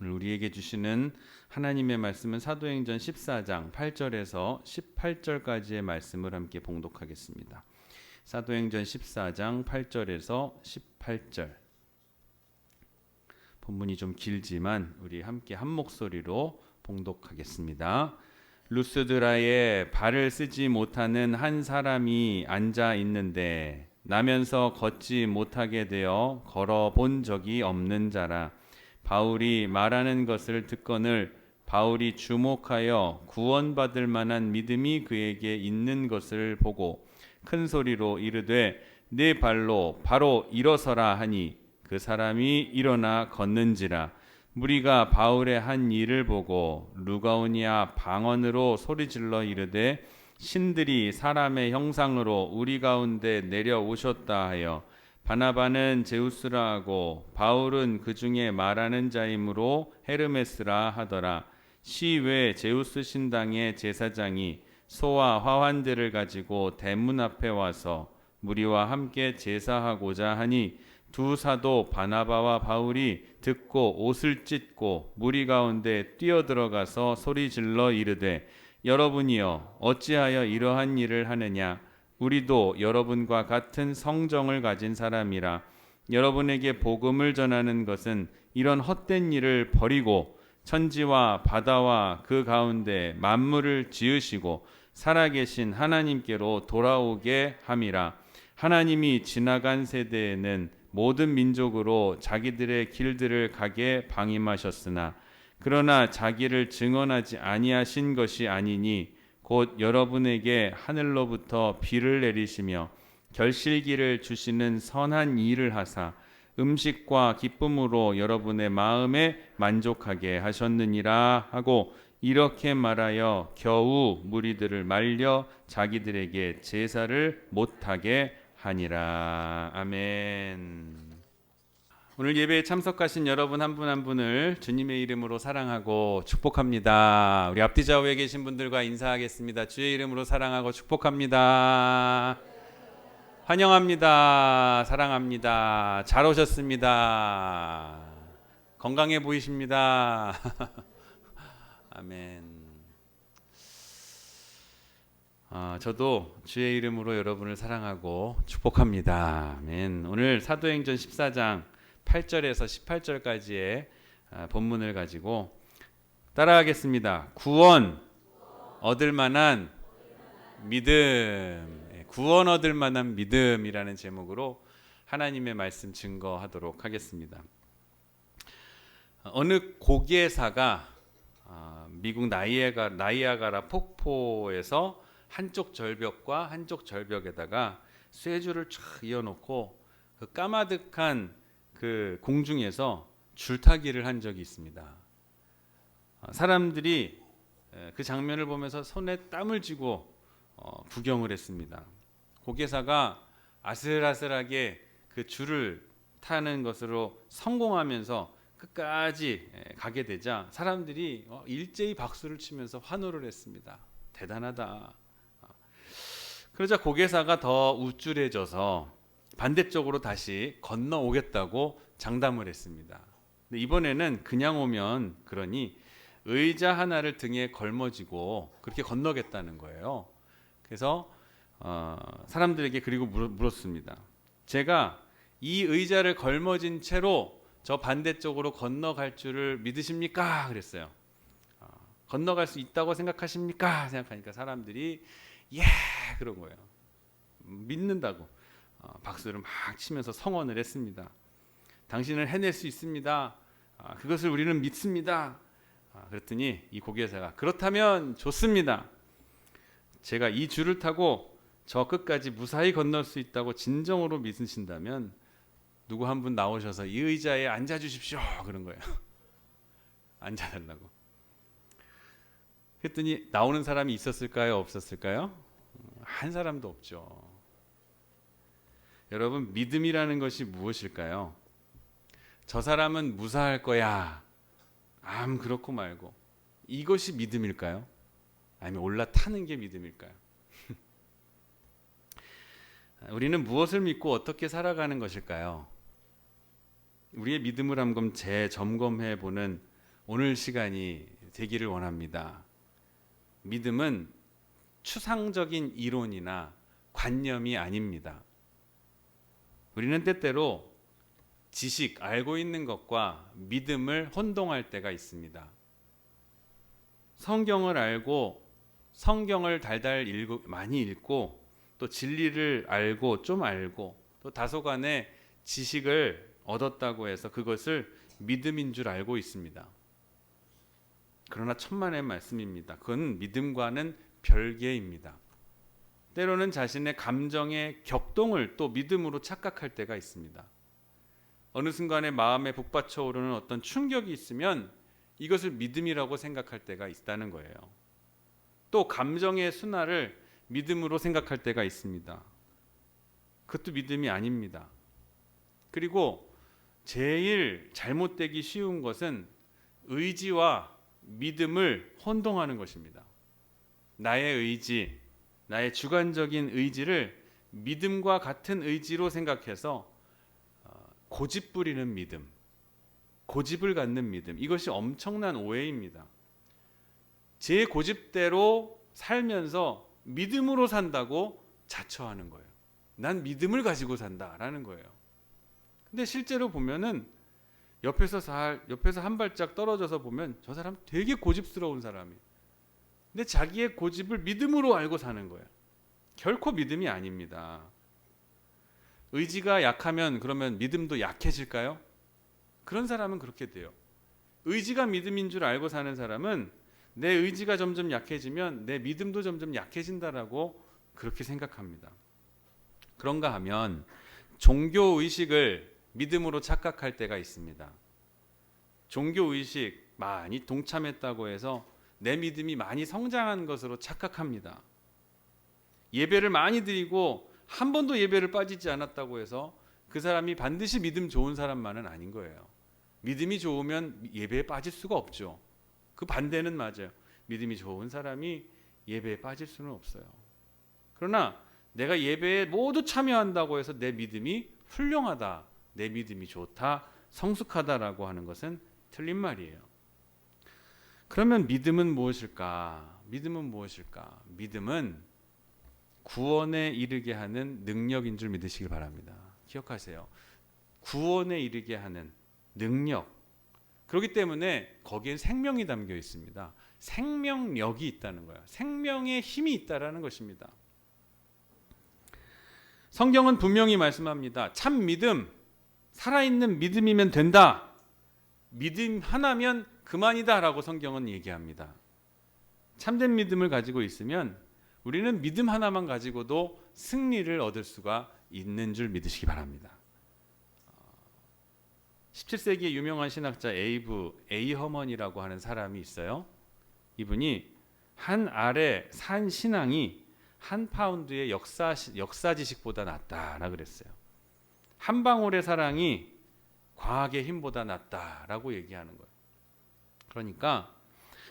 오늘 우리에게 주시는 하나님의 말씀은 사도행전 14장 8절에서 18절까지의 말씀을 함께 봉독하겠습니다. 사도행전 14장 8절에서 18절. 본문이 좀 길지만 우리 함께 한 목소리로 봉독하겠습니다. 루스드라에 발을 쓰지 못하는 한 사람이 앉아 있는데 나면서 걷지 못하게 되어 걸어본 적이 없는 자라. 바울이 말하는 것을 듣거늘 바울이 주목하여 구원받을 만한 믿음이 그에게 있는 것을 보고 큰 소리로 이르되 네 발로 바로 일어서라 하니 그 사람이 일어나 걷는지라. 무리가 바울의 한 일을 보고 루가오니아 방언으로 소리질러 이르되 신들이 사람의 형상으로 우리 가운데 내려오셨다 하여 바나바는 제우스라 하고 바울은 그 중에 말하는 자이므로 헤르메스라 하더라. 시외 제우스 신당의 제사장이 소와 화환들을 가지고 대문 앞에 와서 무리와 함께 제사하고자 하니 두 사도 바나바와 바울이 듣고 옷을 찢고 무리 가운데 뛰어들어가서 소리질러 이르되 여러분이여 어찌하여 이러한 일을 하느냐. 우리도 여러분과 같은 성정을 가진 사람이라. 여러분에게 복음을 전하는 것은 이런 헛된 일을 버리고 천지와 바다와 그 가운데 만물을 지으시고 살아계신 하나님께로 돌아오게 함이라. 하나님이 지나간 세대에는 모든 민족으로 자기들의 길들을 가게 방임하셨으나 그러나 자기를 증언하지 아니하신 것이 아니니 곧 여러분에게 하늘로부터 비를 내리시며 결실기를 주시는 선한 일을 하사 음식과 기쁨으로 여러분의 마음에 만족하게 하셨느니라 하고 이렇게 말하여 겨우 무리들을 말려 자기들에게 제사를 못하게 하니라. 아멘. 오늘 예배에 참석하신 여러분 한 분 한 분을 주님의 이름으로 사랑하고 축복합니다. 우리 앞뒤 좌우에 계신 분들과 인사하겠습니다. 주의 이름으로 사랑하고 축복합니다. 환영합니다. 사랑합니다. 잘 오셨습니다. 건강해 보이십니다. 아멘. 저도 주의 이름으로 여러분을 사랑하고 축복합니다. 아멘. 오늘 사도행전 14장 8절에서 18절까지의 본문을 가지고 따라하겠습니다. 구원 얻을 만한 믿음. 구원 얻을 만한 믿음이라는 제목으로 하나님의 말씀 증거하도록 하겠습니다. 어느 고개사가 미국 나이아가라 폭포에서 한쪽 절벽과 한쪽 절벽에다가 쇠줄을 쫙 이어놓고 그 까마득한 그 공중에서 줄타기를 한 적이 있습니다. 사람들이 그 장면을 보면서 손에 땀을 쥐고 구경을 했습니다. 고개사가 아슬아슬하게 그 줄을 타는 것으로 성공하면서 끝까지 가게 되자 사람들이 일제히 박수를 치면서 환호를 했습니다. 대단하다. 그러자 고개사가 더 우쭐해져서 반대쪽으로 다시 건너오겠다고 장담을 했습니다. 근데 이번에는 그냥 오면 그러니 의자 하나를 등에 걸머쥐고 그렇게 건너겠다는 거예요. 그래서 사람들에게 그리고 물었습니다. 제가 이 의자를 걸머진 채로 저 반대쪽으로 건너갈 줄을 믿으십니까? 그랬어요. 건너갈 수 있다고 생각하십니까? 생각하니까 사람들이 예 그런 거예요. 믿는다고 박수를 막 치면서 성원을 했습니다. 당신을 해낼 수 있습니다. 그것을 우리는 믿습니다. 그랬더니 이 고개사가 그렇다면 좋습니다. 제가 이 줄을 타고 저 끝까지 무사히 건널 수 있다고 진정으로 믿으신다면 누구 한 분 나오셔서 이 의자에 앉아주십시오. 그런 거예요. 앉아달라고. 그랬더니 나오는 사람이 있었을까요? 없었을까요? 한 사람도 없죠. 여러분, 믿음이라는 것이 무엇일까요? 저 사람은 무사할 거야. 그렇고 말고. 이것이 믿음일까요? 아니면 올라타는 게 믿음일까요? 우리는 무엇을 믿고 어떻게 살아가는 것일까요? 우리의 믿음을 한번 재점검해 보는 오늘 시간이 되기를 원합니다. 믿음은 추상적인 이론이나 관념이 아닙니다. 우리는 때때로 지식, 알고 있는 것과 믿음을 혼동할 때가 있습니다. 성경을 알고 성경을 달달 많이 읽고 또 진리를 알고 좀 알고 또 다소간의 지식을 얻었다고 해서 그것을 믿음인 줄 알고 있습니다. 그러나 천만의 말씀입니다. 그건 믿음과는 별개입니다. 때로는 자신의 감정의 격동을 또 믿음으로 착각할 때가 있습니다. 어느 순간에 마음에 북받쳐 오르는 어떤 충격이 있으면 이것을 믿음이라고 생각할 때가 있다는 거예요. 또 감정의 순환을 믿음으로 생각할 때가 있습니다. 그것도 믿음이 아닙니다. 그리고 제일 잘못되기 쉬운 것은 의지와 믿음을 혼동하는 것입니다. 나의 의지, 나의 주관적인 의지를 믿음과 같은 의지로 생각해서 고집 부리는 믿음, 고집을 갖는 믿음, 이것이 엄청난 오해입니다. 제 고집대로 살면서 믿음으로 산다고 자처하는 거예요. 난 믿음을 가지고 산다라는 거예요. 근데 실제로 보면은 옆에서 한 발짝 떨어져서 보면 저 사람 되게 고집스러운 사람이에요. 근데 자기의 고집을 믿음으로 알고 사는 거예요. 결코 믿음이 아닙니다. 의지가 약하면 그러면 믿음도 약해질까요? 그런 사람은 그렇게 돼요. 의지가 믿음인 줄 알고 사는 사람은 내 의지가 점점 약해지면 내 믿음도 점점 약해진다라고 그렇게 생각합니다. 그런가 하면 종교의식을 믿음으로 착각할 때가 있습니다. 종교의식 많이 동참했다고 해서 내 믿음이 많이 성장한 것으로 착각합니다. 예배를 많이 드리고 한 번도 예배를 빠지지 않았다고 해서 그 사람이 반드시 믿음 좋은 사람만은 아닌 거예요. 믿음이 좋으면 예배에 빠질 수가 없죠. 그 반대는 맞아요. 믿음이 좋은 사람이 예배에 빠질 수는 없어요. 그러나 내가 예배에 모두 참여한다고 해서 내 믿음이 훌륭하다, 내 믿음이 좋다, 성숙하다라고 하는 것은 틀린 말이에요. 그러면 믿음은 무엇일까? 믿음은 무엇일까? 믿음은 구원에 이르게 하는 능력인 줄 믿으시길 바랍니다. 기억하세요. 구원에 이르게 하는 능력. 그렇기 때문에 거기엔 생명이 담겨 있습니다. 생명력이 있다는 거예요. 생명의 힘이 있다라는 것입니다. 성경은 분명히 말씀합니다. 참 믿음, 살아있는 믿음이면 된다. 믿음 하나면 그만이다라고 성경은 얘기합니다. 참된 믿음을 가지고 있으면 우리는 믿음 하나만 가지고도 승리를 얻을 수가 있는 줄 믿으시기 바랍니다. 17세기의 유명한 신학자 A. 허먼이라고 하는 사람이 있어요. 이분이 한 알의 산 신앙이 한 파운드의 역사 지식보다 낫다라 그랬어요. 한 방울의 사랑이 과학의 힘보다 낫다라고 얘기하는 거예요. 그러니까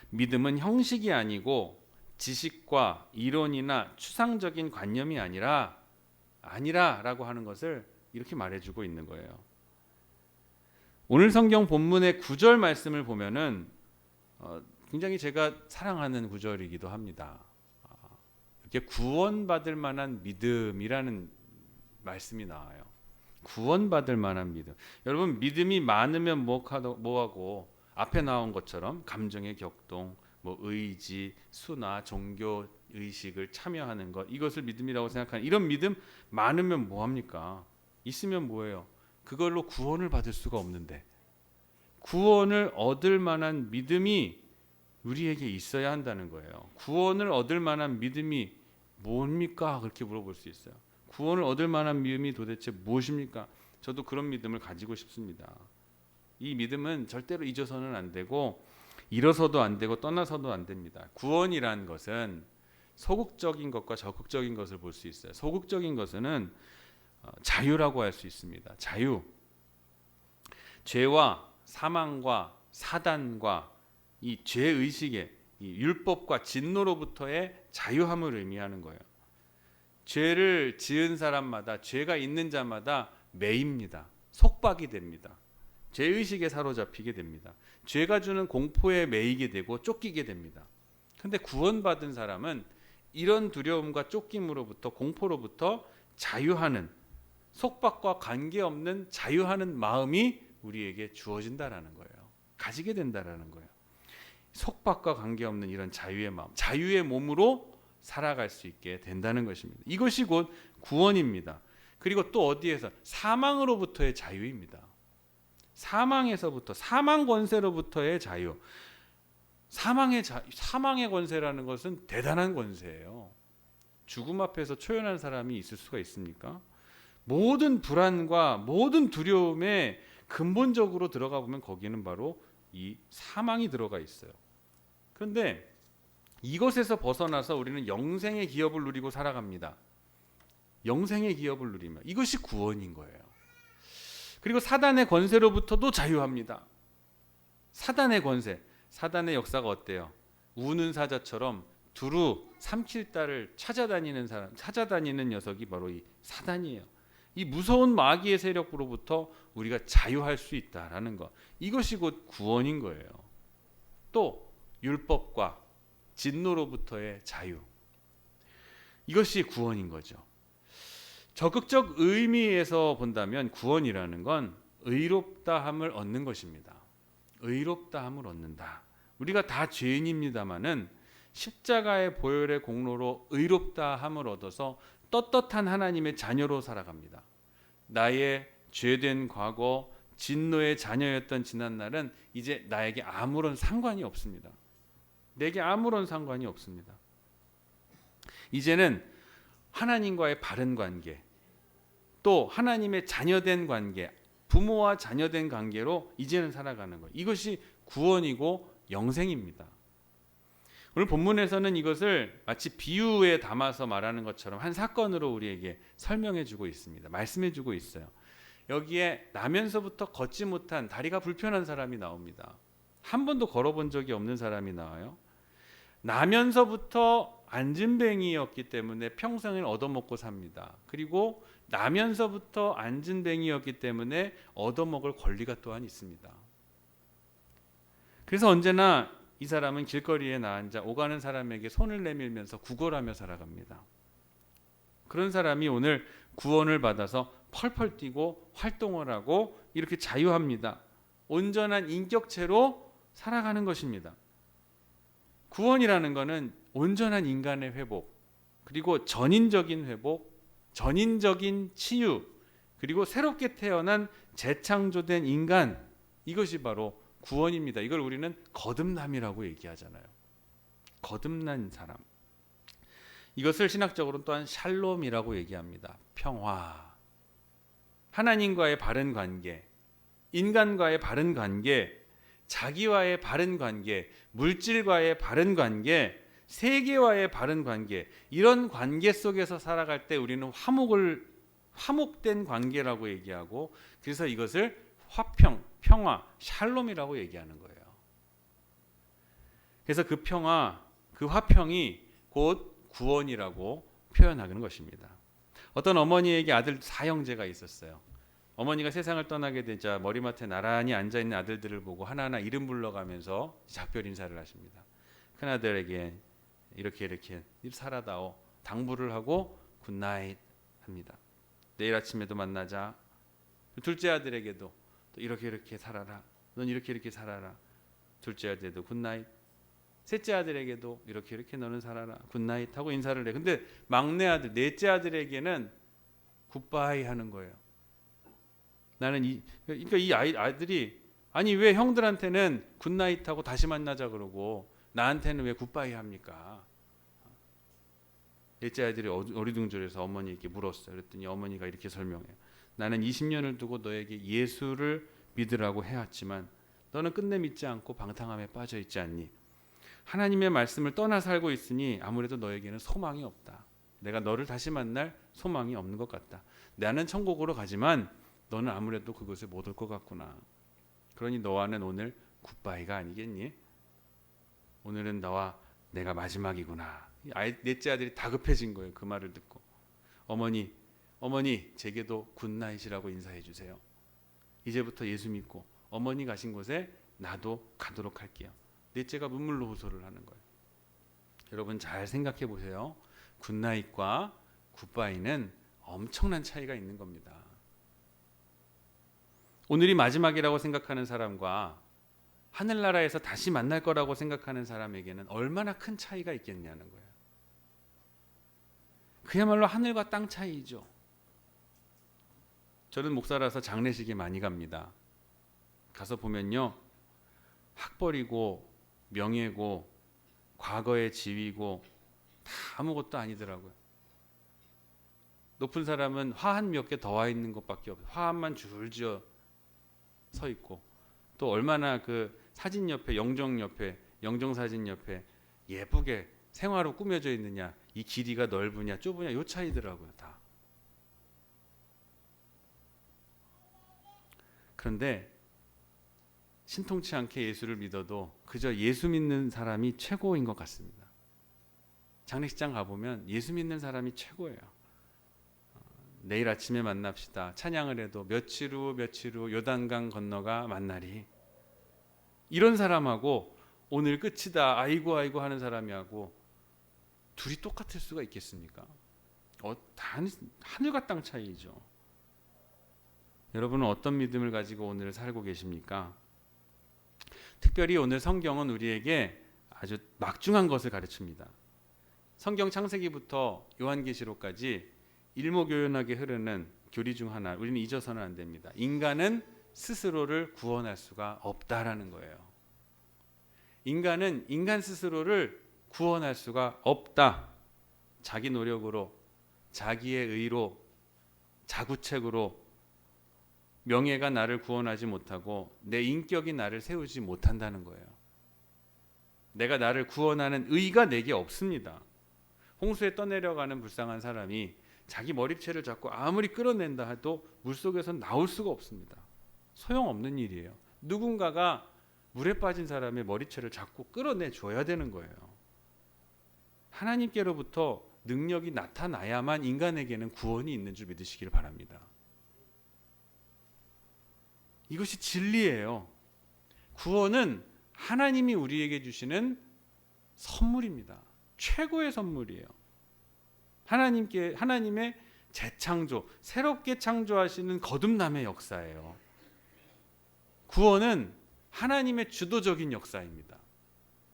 믿음은 형식이 아니고 지식과 이론이나 추상적인 관념이 아니라라고 하는 것을 이렇게 말해주고 있는 거예요. 오늘 성경 본문의 9절 말씀을 보면은 굉장히 제가 사랑하는 구절이기도 합니다. 이렇게 구원받을 만한 믿음이라는 말씀이 나와요. 구원받을 만한 믿음. 여러분 믿음이 많으면 뭐하고 앞에 나온 것처럼 감정의 격동, 의지, 수나 종교 의식을 참여하는 것, 이것을 믿음이라고 생각하는 이런 믿음 많으면 뭐합니까? 있으면 뭐예요? 그걸로 구원을 받을 수가 없는데 구원을 얻을 만한 믿음이 우리에게 있어야 한다는 거예요. 구원을 얻을 만한 믿음이 뭡니까? 그렇게 물어볼 수 있어요. 구원을 얻을 만한 믿음이 도대체 무엇입니까? 저도 그런 믿음을 가지고 싶습니다. 이 믿음은 절대로 잊어서는 안 되고 잃어서도 안 되고 떠나서도 안 됩니다. 구원이란 것은 소극적인 것과 적극적인 것을 볼 수 있어요. 소극적인 것은 자유라고 할 수 있습니다. 자유. 죄와 사망과 사단과 이 죄의식의 이 율법과 진노로부터의 자유함을 의미하는 거예요. 죄를 지은 사람마다 죄가 있는 자마다 매입니다. 속박이 됩니다. 죄의식에 사로잡히게 됩니다. 죄가 주는 공포에 매이게 되고 쫓기게 됩니다. 근데 구원받은 사람은 이런 두려움과 쫓김으로부터, 공포로부터 자유하는, 속박과 관계없는 자유하는 마음이 우리에게 주어진다라는 거예요. 가지게 된다라는 거예요. 속박과 관계없는 이런 자유의 마음, 자유의 몸으로 살아갈 수 있게 된다는 것입니다. 이것이 곧 구원입니다. 그리고 또 어디에서? 사망으로부터의 자유입니다. 사망에서부터, 사망 권세로부터의 자유. 사망의 권세라는 것은 대단한 권세예요. 죽음 앞에서 초연한 사람이 있을 수가 있습니까? 모든 불안과 모든 두려움에 근본적으로 들어가 보면 거기는 바로 이 사망이 들어가 있어요. 그런데 이것에서 벗어나서 우리는 영생의 기업을 누리고 살아갑니다. 영생의 기업을 누리며 이것이 구원인 거예요. 그리고 사단의 권세로부터도 자유합니다. 사단의 권세, 사단의 역사가 어때요? 우는 사자처럼 두루 삼킬 딸을 찾아다니는 사람, 찾아다니는 녀석이 바로 이 사단이에요. 이 무서운 마귀의 세력으로부터 우리가 자유할 수 있다라는 것, 이것이 곧 구원인 거예요. 또 율법과 진노로부터의 자유, 이것이 구원인 거죠. 적극적 의미에서 본다면 구원이라는 건 의롭다함을 얻는 것입니다. 의롭다함을 얻는다. 우리가 다 죄인입니다마는 십자가의 보혈의 공로로 의롭다함을 얻어서 떳떳한 하나님의 자녀로 살아갑니다. 나의 죄된 과거, 진노의 자녀였던 지난날은 이제 나에게 아무런 상관이 없습니다. 내게 아무런 상관이 없습니다. 이제는 하나님과의 바른 관계, 또 하나님의 자녀된 관계, 부모와 자녀된 관계로 이제는 살아가는 것, 이것이 구원이고 영생입니다. 오늘 본문에서는 이것을 마치 비유에 담아서 말하는 것처럼 한 사건으로 우리에게 설명해 주고 있습니다. 말씀해 주고 있어요. 여기에 나면서부터 걷지 못한, 다리가 불편한 사람이 나옵니다. 한 번도 걸어본 적이 없는 사람이 나와요. 나면서부터 안진뱅이였기 때문에 평생을 얻어먹고 삽니다. 그리고 나면서부터 안진뱅이였기 때문에 얻어먹을 권리가 또한 있습니다. 그래서 언제나 이 사람은 길거리에 나앉아 오가는 사람에게 손을 내밀면서 구걸하며 살아갑니다. 그런 사람이 오늘 구원을 받아서 펄펄 뛰고 활동을 하고 이렇게 자유합니다. 온전한 인격체로 살아가는 것입니다. 구원이라는 것은 온전한 인간의 회복, 그리고 전인적인 회복, 전인적인 치유, 그리고 새롭게 태어난 재창조된 인간, 이것이 바로 구원입니다. 이걸 우리는 거듭남이라고 얘기하잖아요. 거듭난 사람. 이것을 신학적으로 또한 샬롬이라고 얘기합니다. 평화. 하나님과의 바른 관계, 인간과의 바른 관계, 자기와의 바른 관계, 물질과의 바른 관계, 세계와의 바른 관계, 이런 관계 속에서 살아갈 때 우리는 화목된 관계라고 얘기하고, 그래서 이것을 화평, 평화, 샬롬이라고 얘기하는 거예요. 그래서 그 평화, 그 화평이 곧 구원이라고 표현하는 것입니다. 어떤 어머니에게 아들 4형제가 있었어요. 어머니가 세상을 떠나게 되자 머리맡에 나란히 앉아있는 아들들을 보고 하나하나 이름 불러가면서 작별 인사를 하십니다. 큰아들에게 이렇게 살아다오 당부를 하고 굿나잇 합니다. 내일 아침에도 만나자. 둘째 아들에게도 또 이렇게 살아라. 넌 이렇게 살아라. 둘째 아들에도 굿나잇. 셋째 아들에게도 이렇게 너는 살아라. 굿나잇 하고 인사를 해. 근데 막내 아들, 넷째 아들에게는 굿바이 하는 거예요. 그러니까 이 아이들이 아니 왜 형들한테는 굿나잇 하고 다시 만나자 그러고 나한테는 왜 굿바이 합니까? 넷째 아들이 어리둥절해서 어머니에게 물었어요. 그랬더니 어머니가 이렇게 설명해요. 나는 20년을 두고 너에게 예수를 믿으라고 해왔지만 너는 끝내 믿지 않고 방탕함에 빠져 있지 않니? 하나님의 말씀을 떠나 살고 있으니 아무래도 너에게는 소망이 없다. 내가 너를 다시 만날 소망이 없는 것 같다. 나는 천국으로 가지만 너는 아무래도 그곳에 못 올 것 같구나. 그러니 너와는 오늘 굿바이가 아니겠니? 오늘은 너와 내가 마지막이구나. 넷째 아들이 다급해진 거예요. 그 말을 듣고. 어머니 제게도 굿나잇이라고 인사해 주세요. 이제부터 예수 믿고 어머니 가신 곳에 나도 가도록 할게요. 넷째가 눈물로 호소를 하는 거예요. 여러분 잘 생각해 보세요. 굿나잇과 굿바이는 엄청난 차이가 있는 겁니다. 오늘이 마지막이라고 생각하는 사람과 하늘나라에서 다시 만날 거라고 생각하는 사람에게는 얼마나 큰 차이가 있겠냐는 거예요. 그야말로 하늘과 땅 차이죠. 저는 목사라서 장례식에 많이 갑니다. 가서 보면요, 학벌이고 명예고 과거의 지위고 다 아무것도 아니더라고요. 높은 사람은 화한 몇 개 더 와 있는 것밖에 없어요. 화환만 줄지어 서 있고, 또 얼마나 그 사진 옆에 영정 사진 옆에 예쁘게 생화로 꾸며져 있느냐, 이 길이가 넓으냐 좁으냐 요 차이더라고요. 다. 그런데 신통치 않게 예수를 믿어도 그저 예수 믿는 사람이 최고인 것 같습니다. 장례식장 가보면 예수 믿는 사람이 최고예요. 내일 아침에 만납시다. 찬양을 해도 며칠 후 요단강 건너가 만나리. 이런 사람하고 오늘 끝이다 아이고 하는 사람이하고 둘이 똑같을 수가 있겠습니까? 하늘과 땅 차이죠. 여러분은 어떤 믿음을 가지고 오늘 살고 계십니까? 특별히 오늘 성경은 우리에게 아주 막중한 것을 가르칩니다. 성경 창세기부터 요한계시록까지 일목요연하게 흐르는 교리 중 하나, 우리는 잊어서는 안 됩니다. 인간은 스스로를 구원할 수가 없다라는 거예요. 인간은 인간 스스로를 구원할 수가 없다. 자기 노력으로, 자기의 의로, 자구책으로 명예가 나를 구원하지 못하고 내 인격이 나를 세우지 못한다는 거예요. 내가 나를 구원하는 의가 내게 없습니다. 홍수에 떠내려가는 불쌍한 사람이 자기 머리채를 잡고 아무리 끌어낸다 해도 물속에서 나올 수가 없습니다. 소용없는 일이에요. 누군가가 물에 빠진 사람의 머리채를 잡고 끌어내 줘야 되는 거예요. 하나님께로부터 능력이 나타나야만 인간에게는 구원이 있는 줄 믿으시길 바랍니다. 이것이 진리예요. 구원은 하나님이 우리에게 주시는 선물입니다. 최고의 선물이에요. 하나님의 재창조, 새롭게 창조하시는 거듭남의 역사예요. 구원은 하나님의 주도적인 역사입니다.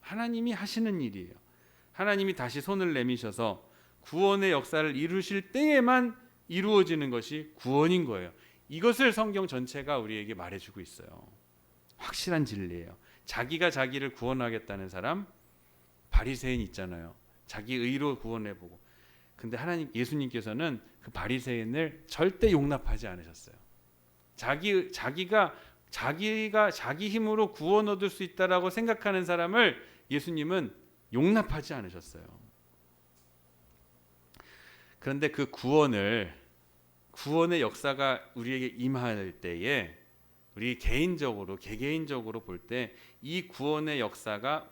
하나님이 하시는 일이에요. 하나님이 다시 손을 내미셔서 구원의 역사를 이루실 때에만 이루어지는 것이 구원인 거예요. 이것을 성경 전체가 우리에게 말해주고 있어요. 확실한 진리예요. 자기가 자기를 구원하겠다는 사람, 바리새인 있잖아요. 자기 의로 구원해보고. 근데 예수님께서는 그 바리새인을 절대 용납하지 않으셨어요. 자기가 자기 힘으로 구원 얻을 수 있다라고 생각하는 사람을 예수님은 용납하지 않으셨어요. 그런데 그 구원의 역사가 우리에게 임할 때에 우리 개개인적으로 볼 때 이 구원의 역사가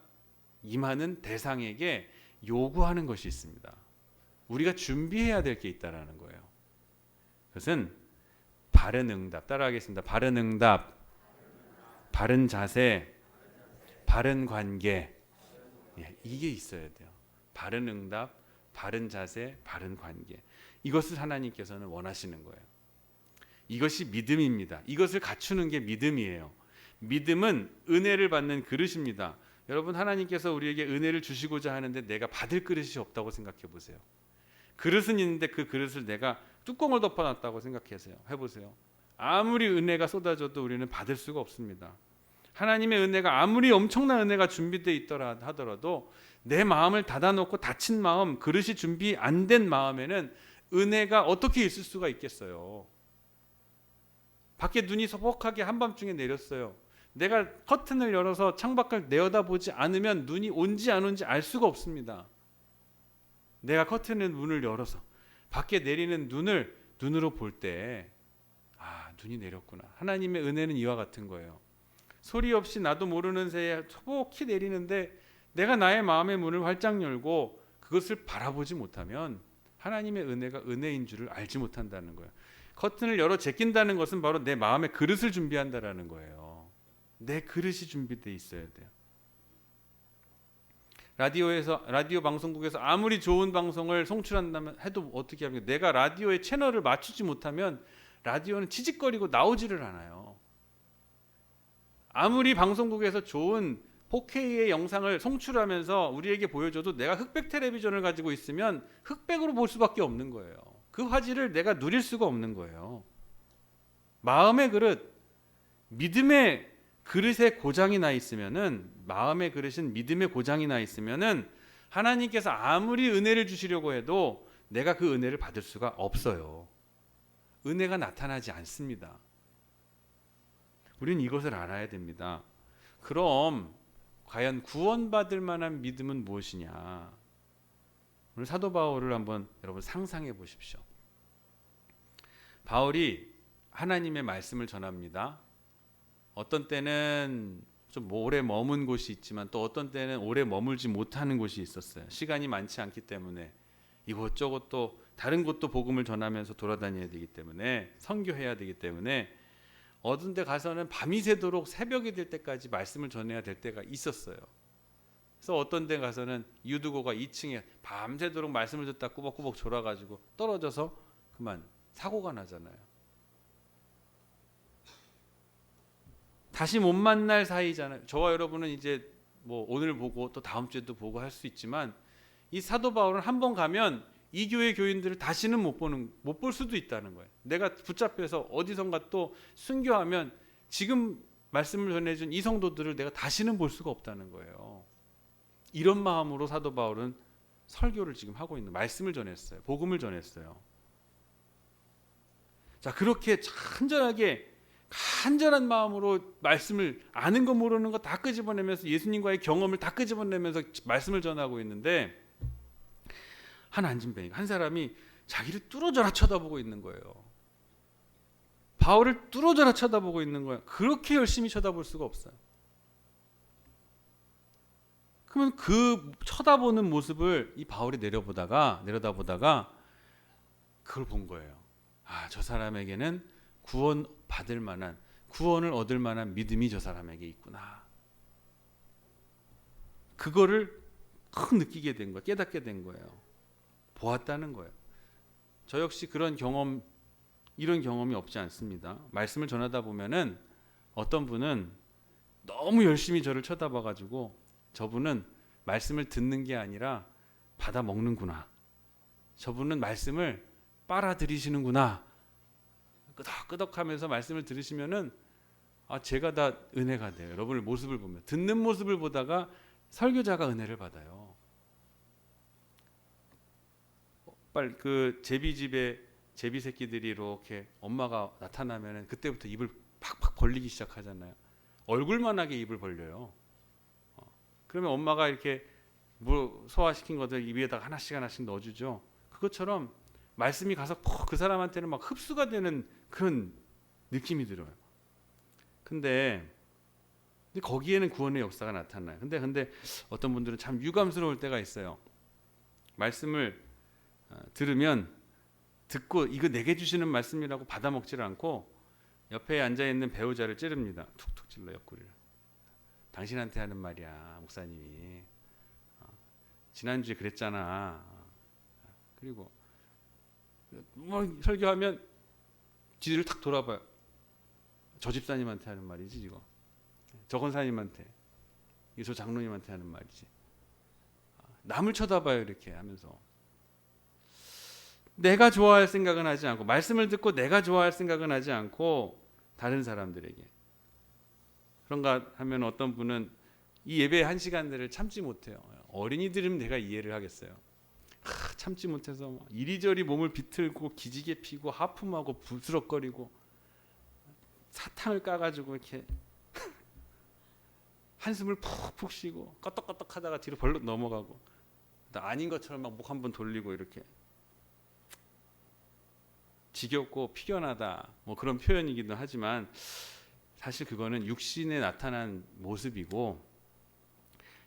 임하는 대상에게 요구하는 것이 있습니다. 우리가 준비해야 될 게 있다라는 거예요. 그것은 바른 응답, 따라하겠습니다. 바른 응답, 바른 자세, 바른 관계. 이게 있어야 돼요. 바른 응답, 바른 자세, 바른 관계. 이것을 하나님께서는 원하시는 거예요. 이것이 믿음입니다. 이것을 갖추는 게 믿음이에요. 믿음은 은혜를 받는 그릇입니다. 여러분, 하나님께서 우리에게 은혜를 주시고자 하는데 내가 받을 그릇이 없다고 생각해 보세요. 그릇은 있는데 그 그릇을 내가 뚜껑을 덮어놨다고 해보세요. 아무리 은혜가 쏟아져도 우리는 받을 수가 없습니다. 하나님의 은혜가 아무리 엄청난 은혜가 준비되어 있더라 하더라도 내 마음을 닫아놓고 닫힌 마음, 그릇이 준비 안 된 마음에는 은혜가 어떻게 있을 수가 있겠어요. 밖에 눈이 서벅하게 한밤중에 내렸어요. 내가 커튼을 열어서 창밖을 내어다보지 않으면 눈이 온지 안 온지 알 수가 없습니다. 내가 문을 열어서 밖에 내리는 눈으로 볼 때 눈이 내렸구나. 하나님의 은혜는 이와 같은 거예요. 소리 없이 나도 모르는 새에 소복히 내리는데 내가 나의 마음의 문을 활짝 열고 그것을 바라보지 못하면 하나님의 은혜가 은혜인 줄을 알지 못한다는 거예요. 커튼을 열어 제낀다는 것은 바로 내 마음의 그릇을 준비한다라는 거예요. 내 그릇이 준비되어 있어야 돼요. 라디오 방송국에서 아무리 좋은 방송을 송출한다면 해도 어떻게 합니까? 내가 라디오의 채널을 맞추지 못하면 라디오는 치직거리고 나오지를 않아요. 아무리 방송국에서 좋은 4K의 영상을 송출하면서 우리에게 보여줘도 내가 흑백 텔레비전을 가지고 있으면 흑백으로 볼 수밖에 없는 거예요. 그 화질을 내가 누릴 수가 없는 거예요. 마음의 그릇, 믿음의 그릇에 고장이 나 있으면은, 마음의 그릇은 믿음의 고장이 나 있으면은 하나님께서 아무리 은혜를 주시려고 해도 내가 그 은혜를 받을 수가 없어요. 은혜가 나타나지 않습니다. 우리는 이것을 알아야 됩니다. 그럼 과연 구원받을 만한 믿음은 무엇이냐? 오늘 사도 바울을 한번 여러분 상상해 보십시오. 바울이 하나님의 말씀을 전합니다. 어떤 때는 좀 오래 머문 곳이 있지만 또 어떤 때는 오래 머물지 못하는 곳이 있었어요. 시간이 많지 않기 때문에 이곳저곳 또 다른 곳도 복음을 전하면서 돌아다녀야 되기 때문에, 선교해야 되기 때문에 어떤 데 가서는 밤이 새도록 새벽이 될 때까지 말씀을 전해야 될 때가 있었어요. 그래서 어떤 데 가서는 유두고가 2층에 밤새도록 말씀을 듣다 꾸벅꾸벅 졸아가지고 떨어져서 그만 사고가 나잖아요. 다시 못 만날 사이잖아요. 저와 여러분은 이제 뭐 오늘 보고 또 다음 주에도 보고 할 수 있지만, 이 사도 바울은 한 번 가면 이 교회 교인들을 다시는 못 볼 수도 있다는 거예요. 내가 붙잡혀서 어디선가 또 순교하면 지금 말씀을 전해준 이 성도들을 내가 다시는 볼 수가 없다는 거예요. 이런 마음으로 사도 바울은 설교를 지금 하고 있는, 말씀을 전했어요. 복음을 전했어요. 자, 그렇게 간절한 마음으로 말씀을, 아는 거 모르는 거 다 끄집어내면서 예수님과의 경험을 다 끄집어내면서 말씀을 전하고 있는데, 한 안진뱅이, 한 사람이 자기를 뚫어져라 쳐다보고 있는 거예요. 바울을 뚫어져라 쳐다보고 있는 거예요. 그렇게 열심히 쳐다볼 수가 없어요. 그러면 그 쳐다보는 모습을 이 바울이 내려다보다가 그걸 본 거예요. 아, 저 사람에게는 구원을 얻을 만한 믿음이 저 사람에게 있구나. 그거를 확 느끼게 된 거예요. 깨닫게 된 거예요. 보았다는 거예요. 저 역시 이런 경험이 없지 않습니다. 말씀을 전하다 보면은 어떤 분은 너무 열심히 저를 쳐다봐가지고 저분은 말씀을 듣는 게 아니라 받아 먹는구나. 저분은 말씀을 빨아들이시는구나. 끄덕끄덕하면서 말씀을 들으시면은 제가 다 은혜가 돼요. 여러분의 모습을 보면, 듣는 모습을 보다가 설교자가 은혜를 받아요. 그 제비 새끼들이 이렇게 엄마가 나타나면은 그때부터 입을 팍팍 벌리기 시작하잖아요. 얼굴만하게 입을 벌려요. 그러면 엄마가 이렇게 소화시킨 것들 입에다가 하나씩 넣어주죠. 그것처럼 말씀이 가서 그 사람한테는 막 흡수가 되는 그런 느낌이 들어요. 근데 거기에는 구원의 역사가 나타나요. 근데 어떤 분들은 참 유감스러울 때가 있어요. 말씀을 들으면 듣고 이거 내게 주시는 말씀이라고 받아 먹지를 않고 옆에 앉아 있는 배우자를 찌릅니다. 툭툭 찔러 옆구리를. 당신한테 하는 말이야, 목사님이. 지난주에 그랬잖아. 그리고 뭐 설교하면 뒤를 탁 돌아봐요. 저 집사님한테 하는 말이지 이거. 저 권사님한테, 저 장로님한테 하는 말이지. 남을 쳐다봐요 이렇게 하면서. 내가 좋아할 생각은 하지 않고, 말씀을 듣고 내가 좋아할 생각은 하지 않고 다른 사람들에게. 그런가 하면 어떤 분은 이 예배 1시간들을 참지 못해요. 어린이들이면 내가 이해를 하겠어요. 참지 못해서 이리저리 몸을 비틀고 기지개 피고 하품하고 부스럭거리고 사탕을 까가지고 이렇게 한숨을 푹푹 쉬고 껐덕껐덕 하다가 뒤로 벌떡 넘어가고, 아닌 것처럼 막 목 한번 돌리고 이렇게 지겹고 피곤하다, 뭐 그런 표현이기도 하지만 사실 그거는 육신에 나타난 모습이고,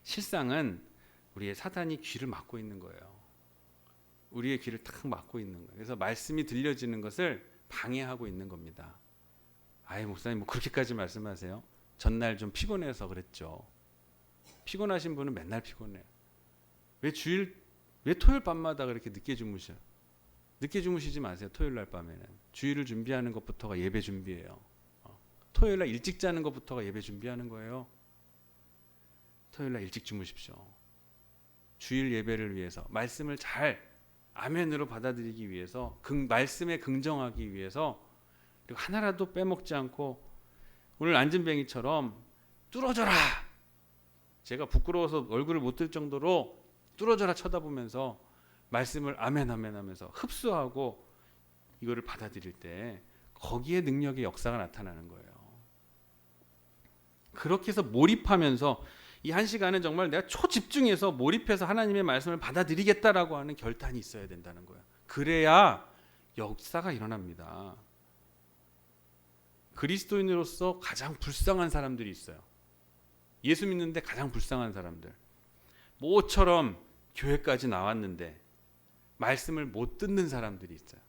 실상은 우리의 사단이 귀를 막고 있는 거예요. 우리의 귀를 탁 막고 있는 거예요. 그래서 말씀이 들려지는 것을 방해하고 있는 겁니다. 아예 목사님 뭐 그렇게까지 말씀하세요? 전날 좀 피곤해서 그랬죠. 피곤하신 분은 맨날 피곤해요. 왜 토요일 밤마다 그렇게 늦게 주무셔요? 늦게 주무시지 마세요. 토요일 날 밤에는 주일을 준비하는 것부터가 예배 준비예요. 토요일 날 일찍 자는 것부터가 예배 준비하는 거예요. 토요일 날 일찍 주무십시오. 주일 예배를 위해서, 말씀을 잘 아멘으로 받아들이기 위해서, 말씀에 긍정하기 위해서, 그리고 하나라도 빼먹지 않고 오늘 안진뱅이처럼 뚫어져라. 제가 부끄러워서 얼굴을 못 들 정도로 뚫어져라 쳐다보면서 말씀을 아멘 아멘 하면서 흡수하고 이거를 받아들일 때 거기에 능력의 역사가 나타나는 거예요. 그렇게 해서 몰입하면서 이 한 시간은 정말 내가 초집중해서 몰입해서 하나님의 말씀을 받아들이겠다라고 하는 결단이 있어야 된다는 거예요. 그래야 역사가 일어납니다. 그리스도인으로서 가장 불쌍한 사람들이 있어요. 예수 믿는데 가장 불쌍한 사람들. 모처럼 교회까지 나왔는데 말씀을 못 듣는 사람들이 있어요.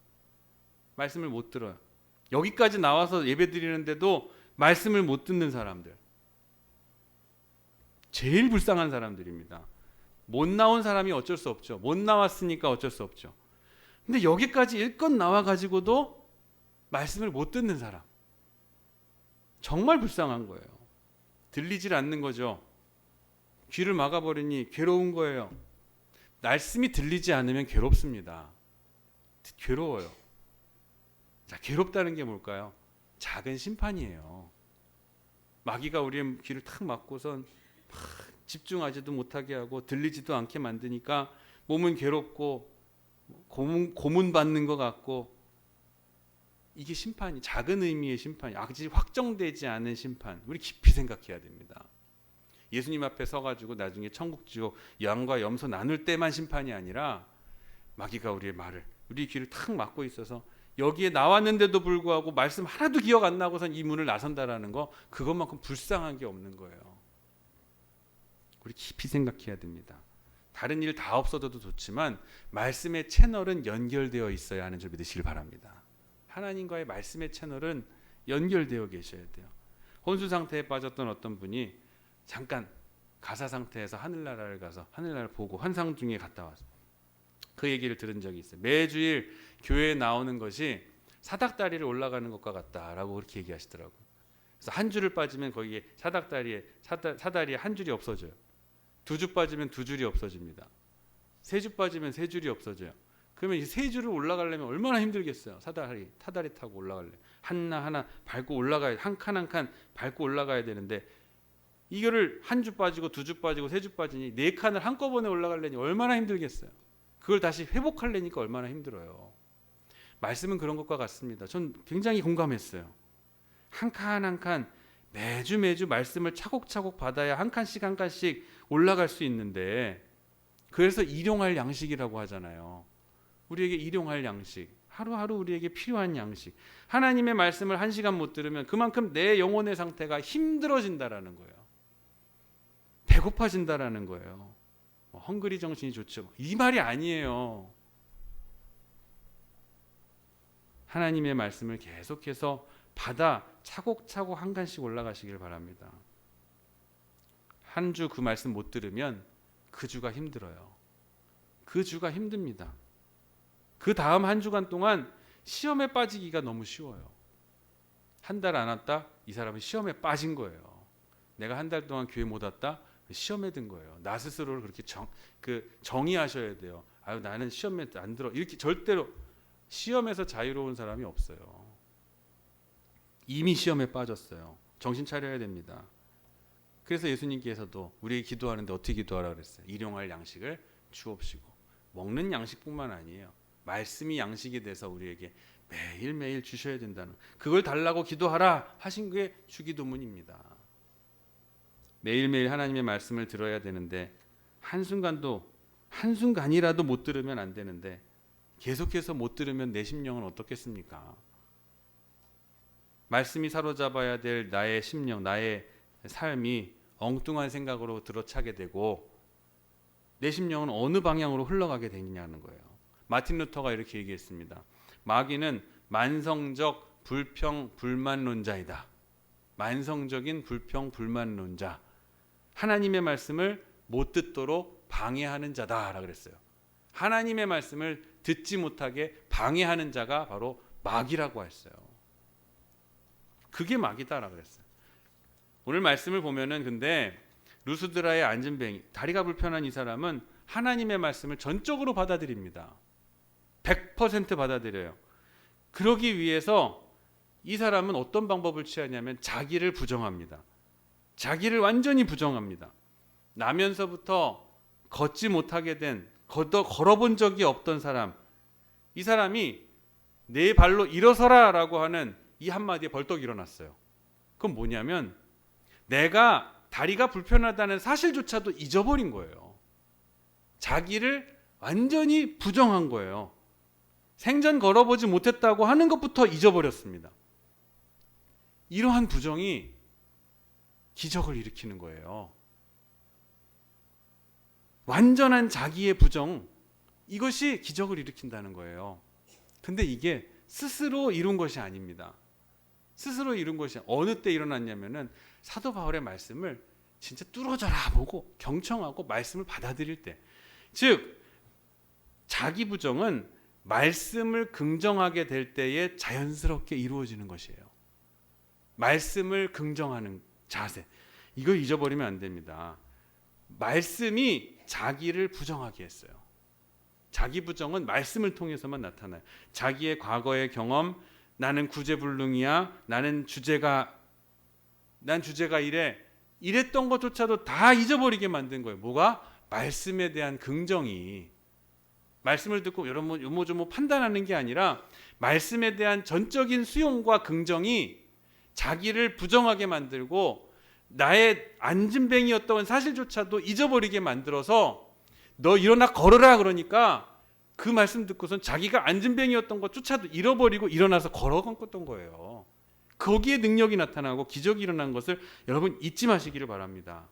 말씀을 못 들어요. 여기까지 나와서 예배 드리는데도 말씀을 못 듣는 사람들. 제일 불쌍한 사람들입니다. 못 나온 사람이 어쩔 수 없죠. 못 나왔으니까 어쩔 수 없죠. 근데 여기까지 일껏 나와가지고도 말씀을 못 듣는 사람. 정말 불쌍한 거예요. 들리질 않는 거죠. 귀를 막아버리니 괴로운 거예요. 말씀이 들리지 않으면 괴롭습니다. 괴로워요. 자, 괴롭다는 게 뭘까요? 작은 심판이에요. 마귀가 우리의 귀를 탁 막고선 집중하지도 못하게 하고 들리지도 않게 만드니까 몸은 괴롭고 고문 받는 것 같고, 이게 심판이, 작은 의미의 심판이, 아직 확정되지 않은 심판. 우리 깊이 생각해야 됩니다. 예수님 앞에 서가지고 나중에 천국 지옥 양과 염소 나눌 때만 심판이 아니라 마귀가 우리 귀를 탁 막고 있어서 여기에 나왔는데도 불구하고 말씀 하나도 기억 안 나고선 이 문을 나선다라는 거, 그것만큼 불쌍한 게 없는 거예요. 우리 깊이 생각해야 됩니다. 다른 일 다 없어도 좋지만 말씀의 채널은 연결되어 있어야 하는 줄 믿으시길 바랍니다. 하나님과의 말씀의 채널은 연결되어 계셔야 돼요. 혼수 상태에 빠졌던 어떤 분이 잠깐 가사 상태에서 하늘나라를 가서 하늘나라를 보고 환상 중에 갔다 와서 그 얘기를 들은 적이 있어요. 매주일 교회에 나오는 것이 사닥다리를 올라가는 것과 같다라고 그렇게 얘기하시더라고요. 그래서 한 줄을 빠지면 거기에 사다리에 한 줄이 없어져요. 두 줄 빠지면 두 줄이 없어집니다. 세 줄 빠지면 세 줄이 없어져요. 그러면 이 세 줄을 올라가려면 얼마나 힘들겠어요. 타다리 타고 올라가려면 하나 밟고 올라가야, 한 칸 한 칸 밟고 올라가야 되는데, 이거를 한 줄 빠지고 두 줄 빠지고 세 줄 빠지니 네 칸을 한꺼번에 올라가려니 얼마나 힘들겠어요. 그걸 다시 회복하려니까 얼마나 힘들어요. 말씀은 그런 것과 같습니다. 전 굉장히 공감했어요. 한 칸 한 칸 매주 말씀을 차곡차곡 받아야 한 칸씩 한 칸씩 올라갈 수 있는데, 그래서 일용할 양식이라고 하잖아요. 우리에게 일용할 양식, 하루하루 우리에게 필요한 양식. 하나님의 말씀을 한 시간 못 들으면 그만큼 내 영혼의 상태가 힘들어진다라는 거예요. 배고파진다라는 거예요. 헝그리 정신이 좋죠. 이 말이 아니에요. 하나님의 말씀을 계속해서 받아 차곡차곡 한 칸씩 올라가시길 바랍니다. 한 주 그 말씀 못 들으면 그 주가 힘들어요. 그 주가 힘듭니다. 그 다음 한 주간 동안 시험에 빠지기가 너무 쉬워요. 한 달 안 왔다? 이 사람은 시험에 빠진 거예요. 내가 한 달 동안 교회 못 왔다? 시험에 든 거예요. 나 스스로를 그렇게 정의하셔야 돼요. 아유, 나는 시험에 안 들어. 이렇게 절대로 시험에서 자유로운 사람이 없어요. 이미 시험에 빠졌어요. 정신 차려야 됩니다. 그래서 예수님께서도 우리에게 기도하는데 어떻게 기도하라 그랬어요? 일용할 양식을 주옵시고. 먹는 양식뿐만 아니에요. 말씀이 양식이 돼서 우리에게 매일매일 주셔야 된다는, 그걸 달라고 기도하라 하신 게 주기도문입니다. 매일매일 하나님의 말씀을 들어야 되는데 한순간이라도 못 들으면 안 되는데, 계속해서 못 들으면 내 심령은 어떻겠습니까? 말씀이 사로잡아야 될 나의 심령, 나의 삶이 엉뚱한 생각으로 들어차게 되고 내 심령은 어느 방향으로 흘러가게 되느냐는 거예요. 마틴 루터가 이렇게 얘기했습니다. 마귀는 만성적 불평 불만론자이다. 만성적인 불평 불만론자, 하나님의 말씀을 못 듣도록 방해하는 자다라 그랬어요. 하나님의 말씀을 듣지 못하게 방해하는 자가 바로 마귀라고 했어요. 그게 마귀다라 그랬어요. 오늘 말씀을 보면은 근데 루스드라의 안진뱅이, 다리가 불편한 이 사람은 하나님의 말씀을 전적으로 받아들입니다. 100% 받아들여요. 그러기 위해서 이 사람은 어떤 방법을 취하냐면 자기를 부정합니다. 자기를 완전히 부정합니다. 나면서부터 걷지 못하게 된, 걸어본 적이 없던 사람, 이 사람이 내 발로 일어서라 라고 하는 이 한마디에 벌떡 일어났어요. 그건 뭐냐면 내가 다리가 불편하다는 사실조차도 잊어버린 거예요. 자기를 완전히 부정한 거예요. 생전 걸어보지 못했다고 하는 것부터 잊어버렸습니다. 이러한 부정이 기적을 일으키는 거예요. 완전한 자기의 부정, 이것이 기적을 일으킨다는 거예요. 근데 이게 스스로 이룬 것이 아닙니다. 스스로 이룬 것이 어느 때 일어났냐면은 사도 바울의 말씀을 진짜 뚫어져라 보고 경청하고 말씀을 받아들일 때, 즉 자기 부정은 말씀을 긍정하게 될 때에 자연스럽게 이루어지는 것이에요. 말씀을 긍정하는 자세, 이걸 잊어버리면 안 됩니다. 말씀이 자기를 부정하게 했어요. 자기 부정은 말씀을 통해서만 나타나요. 자기의 과거의 경험, 나는 구제불능이야, 난 주제가 이랬던 것조차도 다 잊어버리게 만든 거예요. 뭐가? 말씀에 대한 긍정이. 말씀을 듣고 여러분 요모조모 판단하는 게 아니라 말씀에 대한 전적인 수용과 긍정이 자기를 부정하게 만들고 나의 안진뱅이였던 사실조차도 잊어버리게 만들어서 너 일어나 걸어라 그러니까 그 말씀 듣고선 자기가 안진뱅이였던 것조차도 잃어버리고 일어나서 걸어갔던 거예요. 거기에 능력이 나타나고 기적이 일어난 것을 여러분 잊지 마시기를 바랍니다.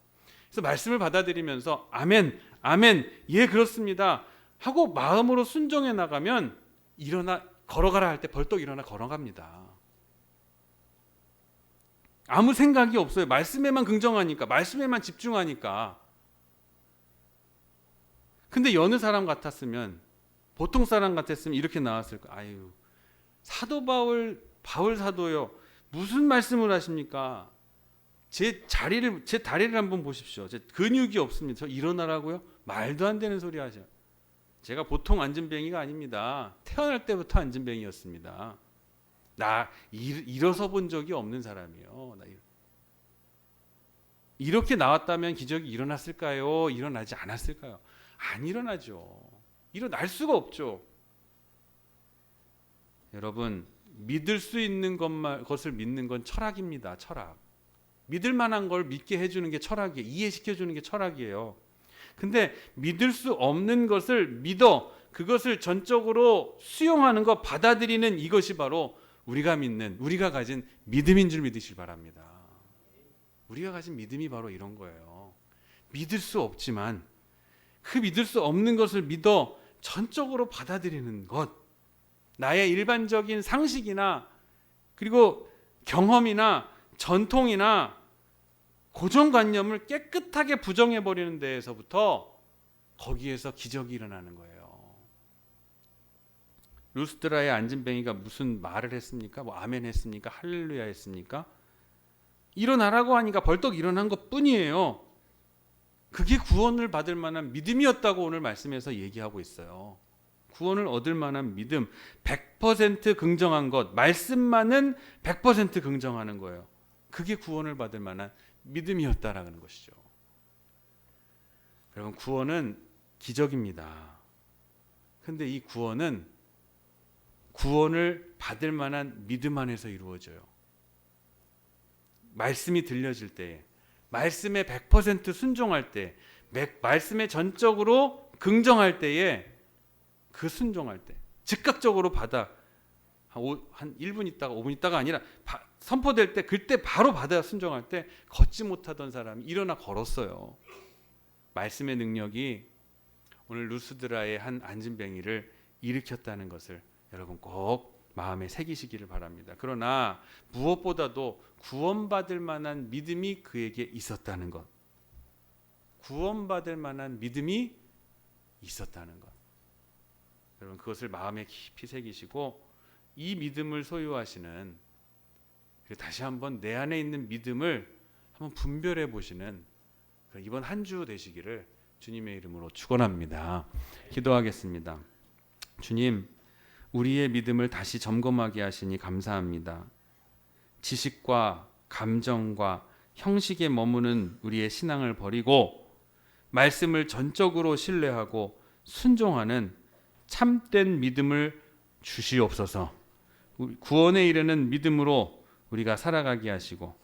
그래서 말씀을 받아들이면서 아멘, 아멘, 예 그렇습니다 하고 마음으로 순종해 나가면 일어나 걸어가라 할 때 벌떡 일어나 걸어갑니다. 아무 생각이 없어요. 말씀에만 긍정하니까, 말씀에만 집중하니까. 근데 여느 사람 같았으면, 보통 사람 같았으면 이렇게 나왔을 거예요. 아유, 사도 바울 사도요. 무슨 말씀을 하십니까? 제 다리를 한번 보십시오. 제 근육이 없습니다. 저 일어나라고요? 말도 안 되는 소리 하셔. 제가 보통 안진뱅이가 아닙니다. 태어날 때부터 안진뱅이였습니다. 나 일어서 본 적이 없는 사람이에요. 이렇게 나왔다면 기적이 일어났을까요? 일어나지 않았을까요? 안 일어나죠. 일어날 수가 없죠. 여러분, 믿을 수 있는 것을 믿는 건 철학입니다. 철학. 믿을 만한 걸 믿게 해주는 게 철학이에요. 이해시켜주는 게 철학이에요. 근데 믿을 수 없는 것을 믿어 그것을 전적으로 수용하는 것, 받아들이는 이것이 바로 우리가 가진 믿음인 줄 믿으시길 바랍니다. 우리가 가진 믿음이 바로 이런 거예요. 믿을 수 없지만 그 믿을 수 없는 것을 믿어 전적으로 받아들이는 것, 나의 일반적인 상식이나 그리고 경험이나 전통이나 고정관념을 깨끗하게 부정해버리는 데에서부터 거기에서 기적이 일어나는 거예요. 루스드라의 안진뱅이가 무슨 말을 했습니까? 뭐 아멘 했습니까? 할렐루야 했습니까? 일어나라고 하니까 벌떡 일어난 것 뿐이에요. 그게 구원을 받을 만한 믿음이었다고 오늘 말씀에서 얘기하고 있어요. 구원을 얻을 만한 믿음, 100% 긍정한 것, 말씀만은 100% 긍정하는 거예요. 그게 구원을 받을 만한 믿음이었다라는 것이죠. 여러분, 구원은 기적입니다. 근데 이 구원을 받을 만한 믿음 안에서 이루어져요. 말씀이 들려질 때에, 말씀에 100% 순종할 때, 말씀에 전적으로 긍정할 때에, 그 순종할 때 즉각적으로 받아 한 1분 있다가 5분 있다가 아니라 선포될 때 그때 바로 받아 순종할 때 걷지 못하던 사람이 일어나 걸었어요. 말씀의 능력이 오늘 루스드라의 한 안진뱅이를 일으켰다는 것을 여러분 꼭 마음에 새기시기를 바랍니다. 그러나 무엇보다도 구원받을 만한 믿음이 그에게 있었다는 것. 구원받을 만한 믿음이 있었다는 것. 여러분 그것을 마음에 깊이 새기시고 이 믿음을 소유하시는, 다시 한번 내 안에 있는 믿음을 한번 분별해 보시는 이번 한 주 되시기를 주님의 이름으로 축원합니다. 기도하겠습니다. 주님, 우리의 믿음을 다시 점검하게 하시니 감사합니다. 지식과 감정과 형식에 머무는 우리의 신앙을 버리고 말씀을 전적으로 신뢰하고 순종하는 참된 믿음을 주시옵소서. 구원에 이르는 믿음으로 우리가 살아가게 하시고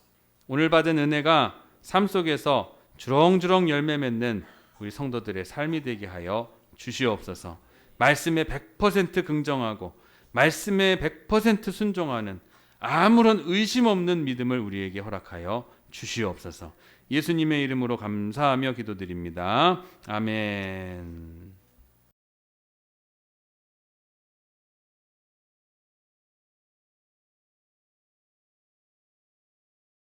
오늘 받은 은혜가 삶 속에서 주렁주렁 열매 맺는 우리 성도들의 삶이 되게 하여 주시옵소서. 말씀에 100% 긍정하고 말씀에 100% 순종하는 아무런 의심 없는 믿음을 우리에게 허락하여 주시옵소서. 예수님의 이름으로 감사하며 기도드립니다. 아멘.